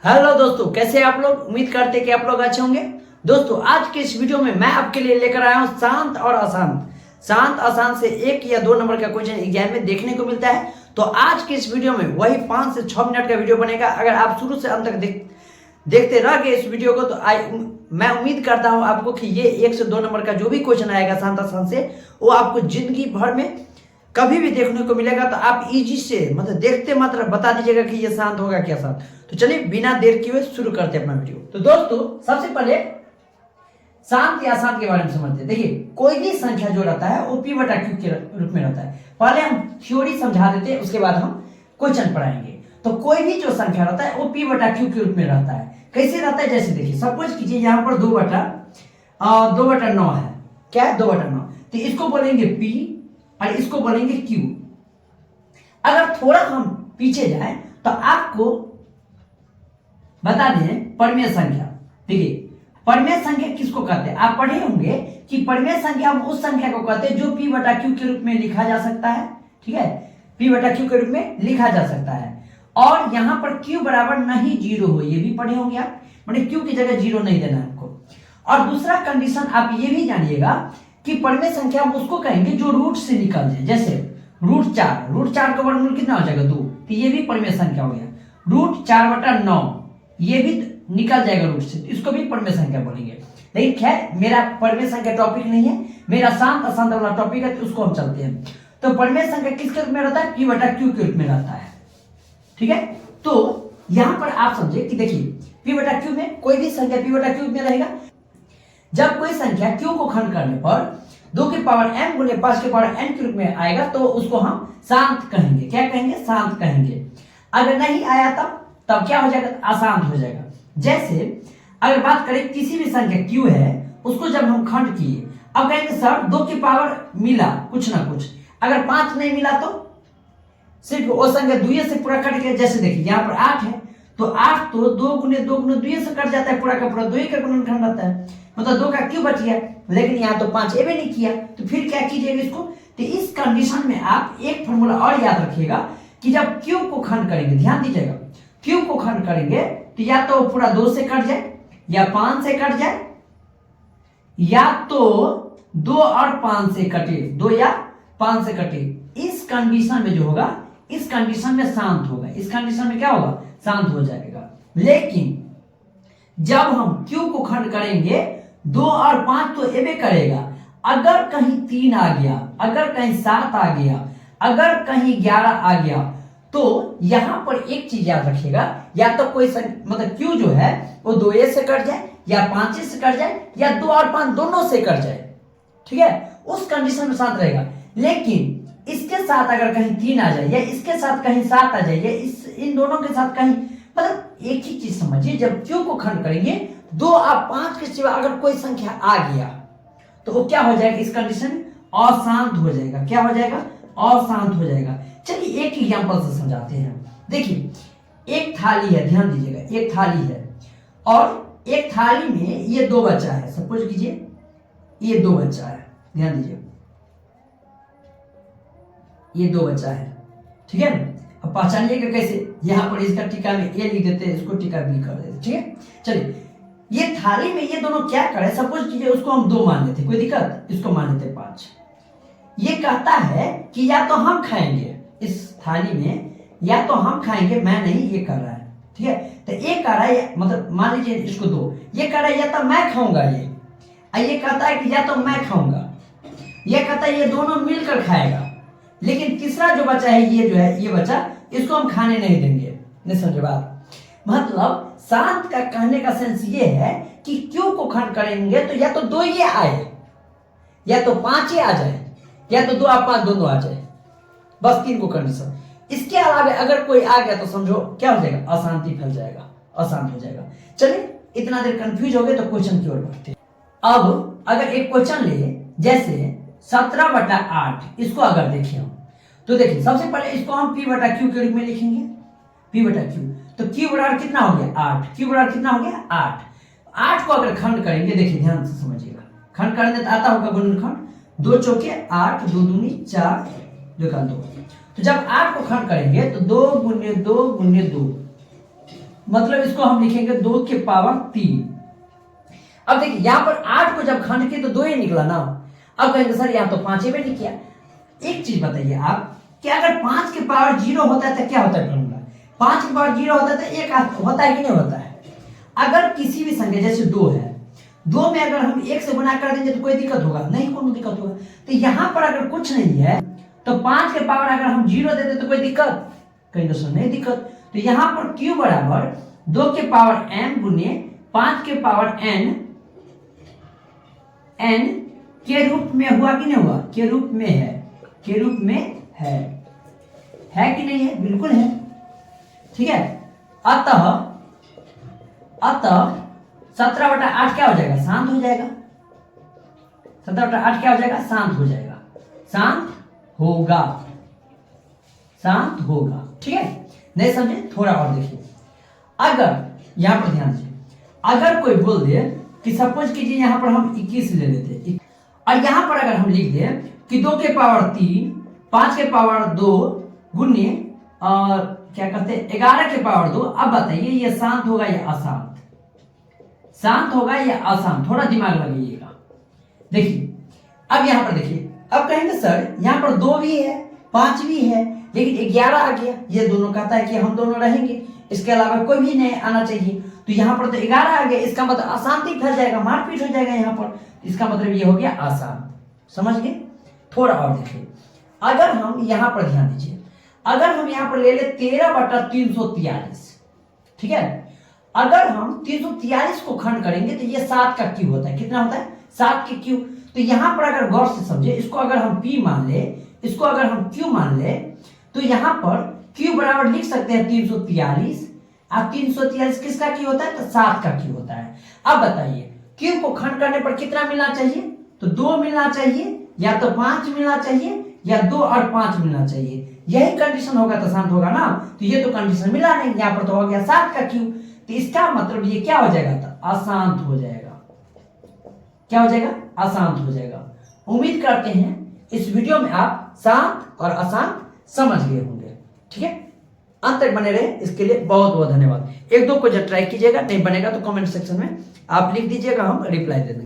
Hello दोस्तों, कैसे हैं आप लोग। उम्मीद करते हैं कि आप लोग अच्छे होंगे। दोस्तों, आज के इस वीडियो में मैं आपके लिए लेकर आया हूं शांत और अशांत। शांत अशांत से 1 या 2 नंबर का क्वेश्चन एग्जाम में देखने को मिलता है। तो आज के इस वीडियो में वही 5 से 6 मिनट का वीडियो बनेगा। अगर आप शुरू से अंत तक देखते रह गए इस वीडियो को तो मैं उम्मीद करता हूं आपको कि ये 1 से 2 नंबर का जो भी क्वेश्चन आएगा शांत अशांत से, वो आपको जिंदगी भर में कभी भी देखने को मिलेगा। तो आप इजी से मतलब देखते मात्र बता दीजिएगा कि ये शांत होगा क्या शांत। तो चलिए बिना देर किए शुरू करते हैं अपना वीडियो। तो दोस्तों, सबसे पहले शांत या अशांत के बारे में समझते हैं। देखिए, कोई भी संख्या जो रहता है वो p बटा q के रूप में रहता है। पहले हम थ्योरी समझा देते हैं, उसके बाद हम क्वेश्चन पढ़ाएंगे। तो कोई भी जो संख्या रहता है वो p बटा q के रूप में रहता है। कैसे रहता है, जैसे देखिए, सपोज कीजिए यहाँ पर 2 बटा 9 है। क्या है, 2 बटा 9। तो इसको बोलेंगे p और इसको बोलेंगे q। अगर थोड़ा हम पीछे जाएं तो आपको बता दें परमेय संख्या। देखिए, परमेय संख्या किसको कहते हैं, आप पढ़े होंगे कि परमेय संख्या हम उस संख्या को कहते हैं जो p बटा q के रूप में लिखा जा सकता है। ठीक है, p बटा q के रूप में लिखा जा सकता है। और यहां पर q बराबर नहीं 0 हो, ये भी पढ़े होंगे आप, मतलब q की जगह 0 नहीं देना है आपको। और दूसरा कंडीशन आप ये भी जानिएगा कि परमेय संख्या हम उसको कहेंगे जो रूट से निकल जाए। जैसे रूट 4 का वर्गमूल कितना हो जाएगा, 2। तो ये भी परमेय संख्या हो गया। रूट 4 बटा 9 ये भी निकल जाएगा रूट से, इसको भी परमेय संख्या बोलेंगे। लेकिन खैर, मेरा परमेय संख्या टॉपिक नहीं है, मेरा शांत अशांत वाला टॉपिक है, तो उसको हम चलते हैं। तो परमेय संख्या किसके रूप में रहता है, p बटा q के रूप में रहता है। ठीक है, तो यहां पर आप समझे कि देखिए, p बटा q में कोई भी संख्या p बटा q में रहेगा। जब कोई संख्या q को खंड करने पर 2 की पावर m गुने 5 की पावर n के रूप में आएगा तो उसको हम शांत कहेंगे। क्या कहेंगे, शांत कहेंगे। अगर नहीं आया तब क्या हो जाएगा, अशांत हो जाएगा। जैसे अगर बात करें किसी भी संख्या q है, उसको जब हम खंड किए, अब कहेंगे सर 2 की पावर मिला कुछ ना कुछ, अगर 5 नहीं मिला तो सिर्फ वो संख्या 2 से पूरा कट गया। जैसे देखिए, यहाँ पर 8 है तो 8 तो 2 गुने 2 से कट जाता है, पूरा का पूरा 2 का गुणनखंड रहता है, मतलब 2 का क्यों बच गया। लेकिन यहाँ तो 5 एबे नहीं किया, तो फिर क्या कीजिएगा इसको। तो इस कंडीशन में आप एक फॉर्मूला और याद रखिएगा कि जब q को खंड करेंगे, ध्यान दीजिएगा, q को खंड करेंगे तो या तो पूरा 2 से कट जाए या 5 से कट जाए, या तो 2 और 5 से कटे, 2 या 5 से कटे। इस कंडीशन में जो होगा, इस कंडीशन में शांत होगा, इस कंडीशन में क्या होगा, शांत हो जाएगा। लेकिन जब हम q को खंड करेंगे 2 और 5 तो एबे करेगा, अगर कहीं 3 आ गया, अगर कहीं 7 आ गया, अगर कहीं 11 आ गया, तो यहां पर एक चीज याद रखिएगा, या तो कोई मतलब q जो है वो 2 से कट जाए या 5 से कट जाए या 2 और 5 दोनों से कट जाए। ठीक है, उस कंडीशन में शांत रहेगा। लेकिन इसके साथ अगर कहीं 3 आ जाए या इसके साथ कहीं 7 आ जाए या इन दोनों के साथ कहीं, मतलब एक ही चीज समझिए, जब q को खंड करेंगे 2 और 5 के सिवा अगर कोई संख्या आ गया तो वो क्या हो जाएगा, इस कंडीशन में अशांत हो जाएगा। क्या हो जाएगा, अशांत हो जाएगा। चलिए एक एग्जांपल से समझाते हैं। देखिए, एक थाली है, ध्यान दीजिएगा, एक थाली है और एक थाली में ये 2 बच्चा है। सपोज कीजिए ये 2 बच्चा है, ध्यान दीजिए, ये 2 बच्चा है। ठीक है ना, अब पहचानिएगा कैसे, यहां पर इसका टीका में ए लिख देते हैं, इसको टीका बी कर देते। ठीक है, चलिए ये थाली में ये दोनों क्या करे, सपोज कीजिए उसको हम 2 मान लेते, कोई दिक्कत, इसको मान लेते 5। ये कहता है कि या तो हम खाएंगे इस थाली में, या तो हम खाएंगे, मैं नहीं, ये कर रहा है। ठीक है, तो ये कह रहा है, मतलब मान लीजिए इसको 2, ये कह रहा है या तो मैं खाऊंगा, ये कहता है कि या तो मैं खाऊंगा, ये कहता है ये दोनों मिलकर खाएगा। लेकिन तीसरा जो बचा है, ये जो है ये बचा, इसको हम खाने नहीं देंगे। नहीं समझे बात, मतलब शांत का कहने का सेंस ये है कि q को खंड करेंगे तो या तो 2 ये आए, या तो 5 ये आ जाए, या तो 2 और 5 दोनों आ जाए, बस 3 को कंडीशन। इसके अलावा अगर कोई आ गया तो समझो क्या हो जाएगा, अशांति फैल जाएगा, अशांत हो जाएगा। चलिए इतना देर कंफ्यूज हो गए तो क्वेश्चन की ओर बढ़ते हैं। अब अगर एक क्वेश्चन ले, जैसे 17 बटा 8, इसको अगर देखें हम, तो देखिए सबसे पहले इसको हम p बटा q के रूप में लिखेंगे, p बटा q। तो q बराबर कितना हो गया, 8। q बराबर कितना हो गया, 8। 8 को अगर खंड करेंगे, देखिए ध्यान से समझिएगा, खंड करने तो आता होगा गुणनखंड, 2 चौके 8, 2 दूनी 4, 2 का 2। तो जब 8 को खंड करेंगे तो 2 गुने 2 गुने 2, मतलब इसको हम लिखेंगे 2 के पावर 3। अब देखिए यहाँ पर 8 को जब खंड किए तो 2 ही निकला ना। अब कहेंगे सर यहाँ तो 5 भी नहीं किया। एक चीज बताइए आप कि अगर 5 के पावर 0 होता है तो क्या होता है फॉर्मूला? 5 के पावर 0 होता है तो 1 होता है कि नहीं होता है? अगर किसी भी संख्या जैसे 2 है, 2 में अगर हम 1 से गुणा कर देंगे तो कोई दिक्कत होगा नहीं? कोई दिक्कत होगा। तो यहाँ पर अगर कुछ नहीं है तो 5 के पावर अगर हम 0 देते तो कोई दिक्कत? कहीं तो नहीं दिक्कत। तो यहाँ पर q बराबर 2 के पावर m गुने 5 के पावर n के रूप में हुआ कि नहीं हुआ? के रूप में है, के रूप में है कि नहीं है? बिल्कुल है। ठीक है। अतः 17/8 क्या हो जाएगा? शांत हो जाएगा। 17/8 क्या हो जाएगा? शांत हो जाएगा। शांत होगा। ठीक है, नहीं समझे? थोड़ा और देखिए। अगर यहां पर ध्यान दीजिए, अगर कोई बोल दे कि सपोज कीजिए यहां पर हम 21 ले लेते और यहां पर अगर हम लिख दें कि 2 के पावर 3 5 के पावर 2 गुने क्या कहते हैं 11 के पावर 2। अब बताइए ये शांत होगा या अशांत? शांत होगा या अशांत? थोड़ा दिमाग लगाइएगा। देखिए अब यहां पर देखिए, अब कहेंगे सर यहां पर 2 भी है 5 भी है लेकिन 11 आ गया। ये दोनों कहता है कि हम दोनों रहेंगे, इसके अलावा कोई भी नहीं आना चाहिए। तो यहाँ पर तो 11 आ गया, इसका मतलब अशांति फैल जाएगा, मारपीट हो जाएगा यहाँ पर। इसका मतलब ये हो गया अशांत। समझ गए? थोड़ा और देखिए, अगर हम यहाँ पर ध्यान दीजिए, अगर हम यहाँ पर ले ले 13/343, ठीक है, अगर हम 343 को खंड करेंगे तो ये 7 का क्यूब होता है। कितना होता है? 7 के क्यूब। तो यहाँ पर अगर गौर से समझे, इसको अगर हम p मान ले, इसको अगर हम q मान ले, तो यहाँ पर q बराबर लिख सकते हैं 343। अब 343 किसका क्यू होता है? तो 7 का क्यू होता है। अब बताइए क्यू को खंड करने पर कितना मिलना चाहिए? तो 2 मिलना चाहिए, या तो 5 मिलना चाहिए, या 2 और 5 मिलना चाहिए। यही कंडीशन होगा तो शांत होगा ना। तो ये तो कंडीशन मिला नहीं, यहाँ पर तो हो गया 7 का क्यू। तो इसका मतलब ये क्या हो जाएगा? तो अशांत हो जाएगा। क्या हो जाएगा? अशांत हो जाएगा। उम्मीद करते हैं इस वीडियो में आप शांत और अशांत समझ गए होंगे। ठीक है, अंत तक बने रहे इसके लिए बहुत बहुत धन्यवाद। 1-2 को जब ट्राई कीजिएगा, नहीं बनेगा तो कमेंट सेक्शन में आप लिख दीजिएगा, हम रिप्लाई दे देंगे।